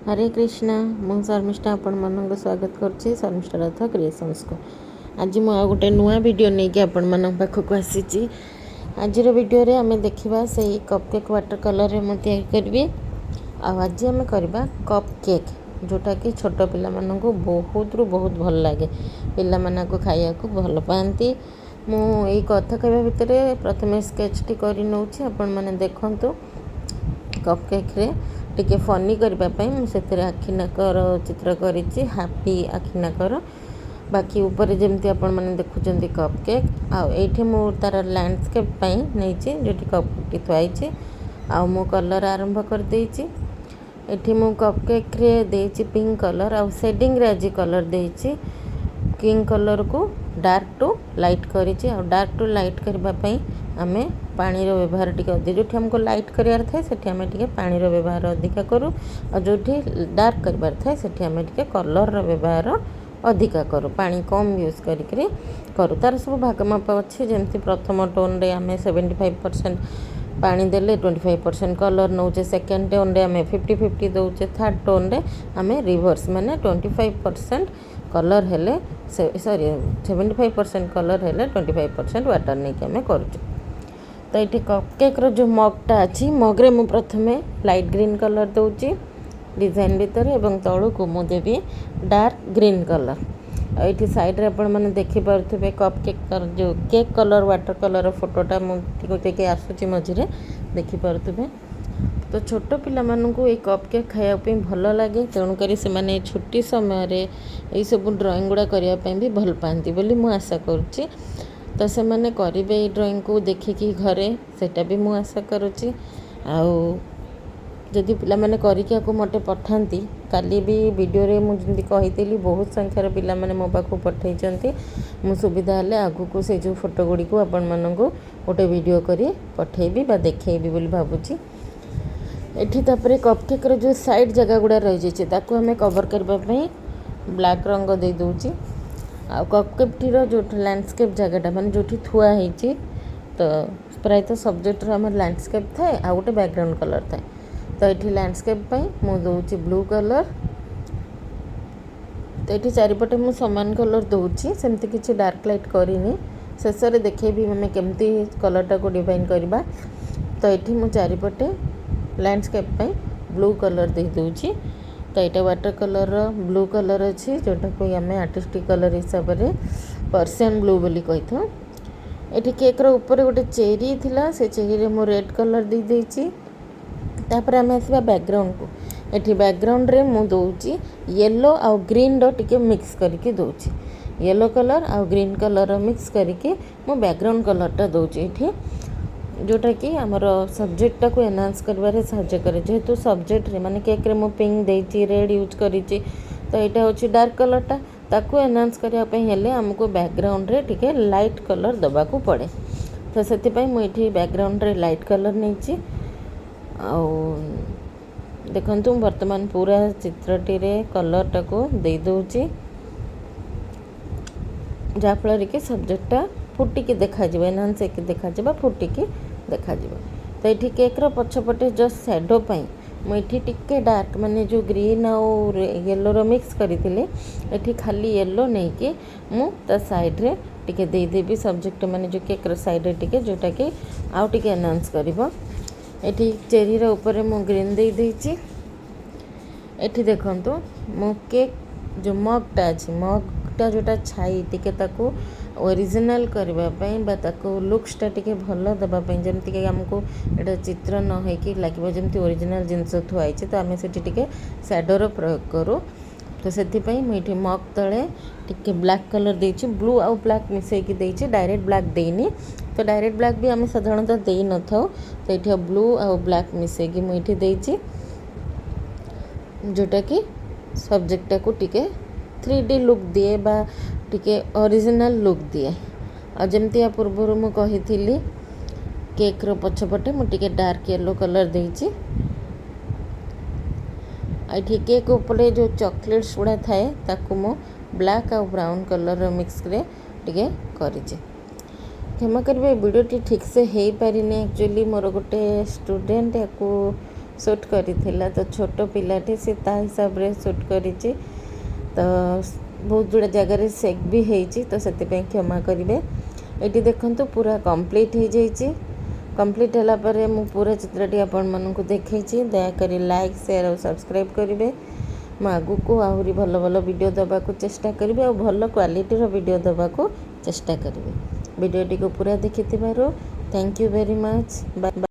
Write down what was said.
हरे कृष्णा मु शर्मिष्ठा आपण मन स्वागत करुच्ची शर्मिष्ठा रथ क्रिएशंस को। आज मु गोटे नुआ वीडियो नहीं कि आपण मन पाखक आसी। आज वीडियो रे आमे देखिबा से कपकेक वाटर कलर रे मु तैयारी करबी। आज आमे करबा कपकेक जोटा कि छोट पिला मानन को बहुत रु बहुत भल लागे, पिला माना को खाया को भल पाती। मु एई कथा कहबा भितरे प्रथमे स्केच टी करि नउछि, आपण माने देखंतु। कपकेक रे टिके फनी करने मुझे आखि नाकर चित्र करी हापी आखि नाकर बाकी ऊपर जमती आपण मैंने देखुं कपकेक आठी मु तार लैंडस्केप नहीं जो कपकेक थुआई मु कलर आरंभ कर देछि। एठी मु कपकेक रे देछि पिंक कलर आ शेडिंग रे आज कलर देछि पिंक कलर को डार्क टू लाइट करिछि। आ डार्क टू लाइट करबा पई आमे पानी रो व्यवहार टिके अधिक जो हमको लाइट करार थाए से आम टे पानी रो व्यवहार अधिका करूँ और जो डार्क करार थाए से आम टे कलर रो व्यवहार अधिका करूँ, पानी कम यूज करी करूँ। तार सब भाग माप अच्छे जमती प्रथम टोन रे आम 75% पानी देले 25% कलर नौचे, सेकेंड टोन रे आम 50-50 दौचे, थर्ड टोन रे आम रिवर्स माने 25% कलर हेले सॉरी 75% कलर हेले 25% वाटर नहीं कि आम करूँ। तो ये कपकेक रो जो मगटा अच्छी मग्रे मु प्रथमे लाइट ग्रीन कलर दूची डिजाइन भितर एवं तलू को मु देवी डार्क ग्रीन कलर। ये साइड रे आपण माने देखि पारुथबे कपकेक जो केक कलर वाटर कलर फोटोटा मुझे आसूची मझे देखि पारुथबे। तो छोट पिला मानू ये कपकेक खायापी भल लगे, तेणुक से छुट्टी समय ये सब ड्राइंग गुड़ा करने भी भल पाती बोली मु आशा करुच्ची। तो से मैंने करेंगे ड्राइंग को देखिकी घरे सेटा भी मु आशा करुच्ची। जदि पिला माने करिके को मटे पठांती काली भी वीडियो रे मु जंती कहितली बहुत संख्यार पिला माने मो पाखु पठाइचंती। मु सुविधा हेले आगु को से जो फोटो गुडी को आपण माननको गोटे वीडियो करी पठेबी बा देखेबी बोली भाबुची। एठी तापरे कपकेक रो जो साइड जगह गुडा रहि जेचे ताको हमें कवर करबा पई ब्लैक रंग दे दोची। आ कपकेक जो लैंडस्केप जगहटा माने जो थुआ होती तो प्रायतः सब्जेक्ट आम लैंडस्केप थाए आ गोटे बैकग्राउंड कलर थाए। तो ये लैंडस्केप मु दूची ब्लू कलर। तो ये चारिपटे मु समान कलर दूची, सेमती किसी डार्क लाइट करनी शेष में देखेबी आम केमती कलरटा को डिफाइन करवा। तो ये मु चारिपटे लैंडस्केप ब्लू कलर दे दूची। तो यहाँ वाटर कलर ब्लू कलर अच्छी जोटा को आम आर्टिस्टिक कलर हिसाब से पर्सियन ब्लू बोली कही था। ये केक रो ऊपर गोटे चेरी थिला से चेरी रे मु रेड कलर दे देची। तापर आम आसवा बैकग्राउंड को ये बैकग्राउंड रे मु दूची येलो आ ग्रीन रो टिके मिक्स करके दूची, येलो कलर आ ग्रीन कलर मिक्स करके मु बैकग्राउंड कलरटा दूची ये जोटा कि आमर सब्जेक्टा को एनहांस कर साहाय्य करे। जेहेतु सब्जेक्ट रे माने केक रे मु पिंक देची रेड यूज करी। तो यहाँ हूँ डार्क कलरटा ताकू एनहांस करने हेले आमको बैकग्राउंड रे टिके लाइट कलर दबा को पड़े। तो से मुझे बैकग्राउंड रे लाइट कलर नहीं देखु वर्तमान पूरा चित्रटी रे कलरटा को दे दूची जहाँफल कि सब्जेक्टा फुटिकी देखा एनहांस देखा फुटिकी देखा। तो ये केक रो पछपटे जस्ट सैडो मुझे टिके डार्क माने जो ग्रीन आउ येलो रो मिक्स करी खाली येलो नहीं कि मु ता साइड रे टिके दे देबी सब्जेक्ट माने जो केक रो साइड रे टिके जोटा कि आउ टिके एनहांस करिवो। एठी चेरी रो ऊपर मु ग्रीन दे देछि। एठी देखंतु मु केक जो मगटा अछि मगटा जोटा छाई टिके ताको ओरिजिनल करबा पई बा ताको लुक्सटा टिके भल दबा पई जेमति कि हमको एटा चित्र न है कि लागिबो जेमति ओरिजिनल जिंस थुआई छै। तो आमे सेठी टिके शैडो रो प्रयोग करू। तो सेति पई मुइठी मग तळे टिके ब्लैक कलर देछि, ब्लू आ ब्लैक मिसै कि देछि, डायरेक्ट ब्लैक देनी। तो डायरेक्ट ब्लैक भी आमे साधारणतः देई न थाउ। तो एठी ब्लू आ ब्लैक मिसै कि मुइठी देछि जोटा कि सब्जेक्टा को टिके 3D लुक दिए बा टिके ओरिजिनल लुक दिए। आ जमती या पूर्व मु कही केक रो पछपटे मु टिके डार्क येलो कलर देछि। ये केक ऊपर जो चॉकलेट्स गुड़ा थाए ताकू मु ब्लैक आ ब्राउन कलर मिक्स रे टिके करिछि। क्षमा करेंगे वीडियोटी ठीक से हो पारिनी। एक्चुअली मोर गोटे स्टूडेंट या ସୁଟ୍ କରିଥିଲା। ତ ଛୋଟ ପିଲାଟି ସେ ତା ହିସାବରେ ସୁଟ୍ କରିଛି। ତ ବହୁତ ଗୁଡ଼ା ଜାଗାରେ ସେକ୍ ବି ହେଇଛି, ତ ସେଥିପାଇଁ କ୍ଷମା କରିବେ। ଏଠି ଦେଖନ୍ତୁ ପୁରା କମ୍ପ୍ଲିଟ୍ ହେଇଯାଇଛି। କମ୍ପ୍ଲିଟ୍ ହେଲା ପରେ ମୁଁ ପୁରା ଚିତ୍ରଟି ଆପଣମାନଙ୍କୁ ଦେଖେଇଛି। ଦୟାକରି ଲାଇକ୍, ସେୟାର ଆଉ ସବସ୍କ୍ରାଇବ୍ କରିବେ। ମୁଁ ଆଗକୁ ଆହୁରି ଭଲ ଭଲ ଭିଡ଼ିଓ ଦେବାକୁ ଚେଷ୍ଟା କରିବି ଆଉ ଭଲ କ୍ୱାଲିଟିର ଭିଡ଼ିଓ ଦେବାକୁ ଚେଷ୍ଟା କରିବି। ଭିଡ଼ିଓଟିକୁ ପୁରା ଦେଖିଥିବାରୁ thank you very much. Bye.